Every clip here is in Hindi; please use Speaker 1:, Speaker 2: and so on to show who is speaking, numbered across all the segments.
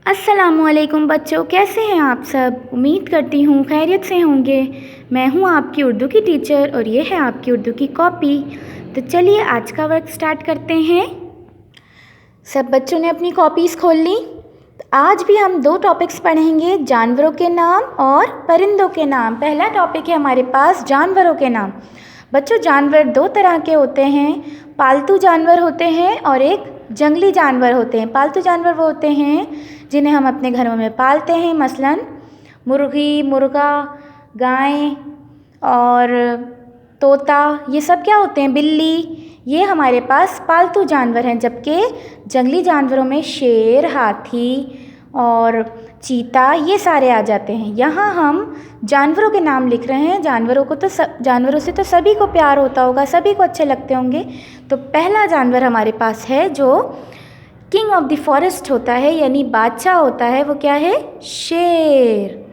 Speaker 1: अस्सलामुअलैकुम बच्चों, कैसे हैं आप सब। उम्मीद करती हूँ खैरियत से होंगे। मैं हूँ आपकी उर्दू की टीचर और ये है आपकी उर्दू की कॉपी। तो चलिए आज का वर्क स्टार्ट करते हैं। सब बच्चों ने अपनी कॉपीज़ खोल ली। तो आज भी हम दो टॉपिक्स पढ़ेंगे, जानवरों के नाम और परिंदों के नाम। पहला टॉपिक है हमारे पास जानवरों के नाम। बच्चों, जानवर दो तरह के होते हैं, पालतू जानवर होते हैं और एक जंगली जानवर होते हैं। पालतू जानवर वो होते हैं जिन्हें हम अपने घरों में पालते हैं, मसलन मुर्गी, मुर्गा, गाय और तोता। ये सब क्या होते हैं, बिल्ली। ये हमारे पास पालतू जानवर हैं। जबकि जंगली जानवरों में शेर, हाथी और चीता ये सारे आ जाते हैं। यहाँ हम जानवरों के नाम लिख रहे हैं। जानवरों से तो सभी को प्यार होता होगा, सभी को अच्छे लगते होंगे। तो पहला जानवर हमारे पास है जो किंग ऑफ द फॉरेस्ट होता है, यानी बादशाह होता है। वो क्या है, शेर।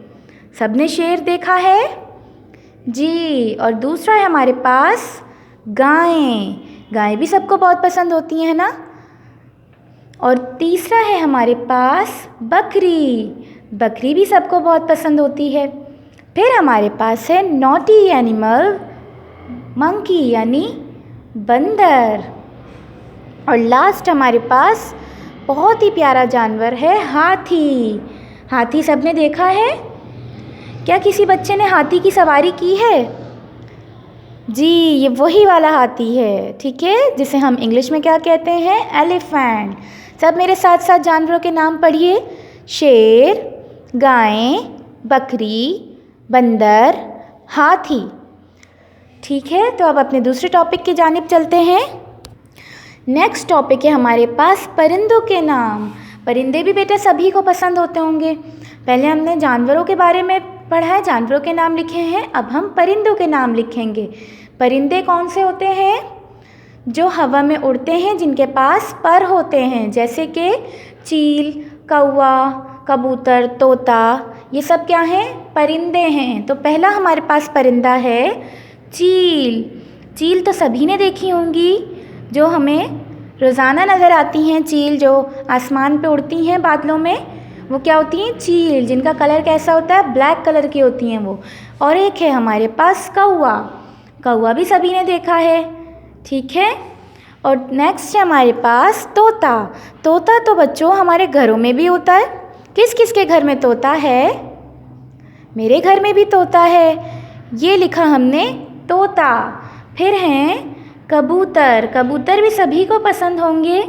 Speaker 1: सबने शेर देखा है जी। और दूसरा है हमारे पास गायें। गायें भी सबको बहुत पसंद होती हैं ना। और तीसरा है हमारे पास बकरी। बकरी भी सबको बहुत पसंद होती है। फिर हमारे पास है नॉटी एनिमल, मंकी यानी बंदर। और लास्ट हमारे पास बहुत ही प्यारा जानवर है हाथी। हाथी सबने देखा है। क्या किसी बच्चे ने हाथी की सवारी की है जी। ये वही वाला हाथी है, ठीक है, जिसे हम इंग्लिश में क्या कहते हैं, एलिफेंट। सब मेरे साथ साथ जानवरों के नाम पढ़िए। शेर, गाय, बकरी, बंदर, हाथी। ठीक है, तो अब अपने दूसरे टॉपिक की जानिब चलते हैं। नेक्स्ट टॉपिक है हमारे पास परिंदों के नाम। परिंदे भी बेटा सभी को पसंद होते होंगे। पहले हमने जानवरों के बारे में पढ़ा है, जानवरों के नाम लिखे हैं। अब हम परिंदों के नाम लिखेंगे। परिंदे कौन से होते हैं, जो हवा में उड़ते हैं, जिनके पास पर होते हैं, जैसे कि चील, कौवा, कबूतर, तोता। ये सब क्या हैं, परिंदे हैं। तो पहला हमारे पास परिंदा है चील। चील तो सभी ने देखी होंगी, जो हमें रोज़ाना नज़र आती हैं। चील जो आसमान पे उड़ती हैं बादलों में, वो क्या होती हैं, चील, जिनका कलर कैसा होता है, ब्लैक कलर की होती हैं वो। और एक है हमारे पास कौवा। कौवा भी सभी ने देखा है, ठीक है। और नेक्स्ट है हमारे पास तोता। तोता तो बच्चों हमारे घरों में भी होता है। किस किस के घर में तोता है, मेरे घर में भी तोता है। ये लिखा हमने तोता। फिर हैं कबूतर। कबूतर भी सभी को पसंद होंगे।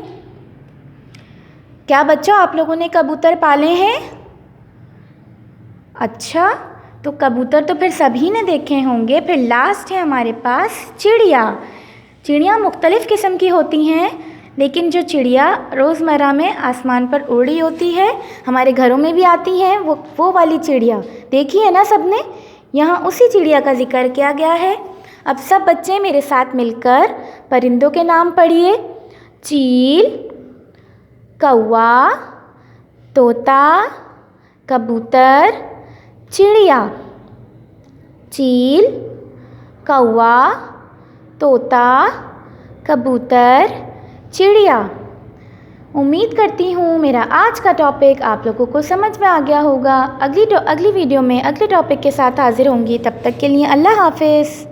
Speaker 1: क्या बच्चों आप लोगों ने कबूतर पाले हैं? अच्छा, तो कबूतर तो फिर सभी ने देखे होंगे। फिर लास्ट है हमारे पास चिड़िया। चिड़िया मुख्तलिफ़ किस्म की होती हैं, लेकिन जो चिड़िया रोज़मर्रा में आसमान पर उड़ रही होती है, हमारे घरों में भी आती हैं, वो वाली चिड़िया देखी है ना सबने। यहाँ उसी चिड़िया का जिक्र किया गया है। अब सब बच्चे मेरे साथ मिलकर परिंदों के नाम पढ़िए। चील, कौवा, तोता, कबूतर, चिड़िया। चील, कौवा, तोता, कबूतर, चिड़िया। उम्मीद करती हूँ मेरा आज का टॉपिक आप लोगों को समझ में आ गया होगा। अगली वीडियो में अगले टॉपिक के साथ हाजिर होंगी। तब तक के लिए अल्लाह हाफ़िज़।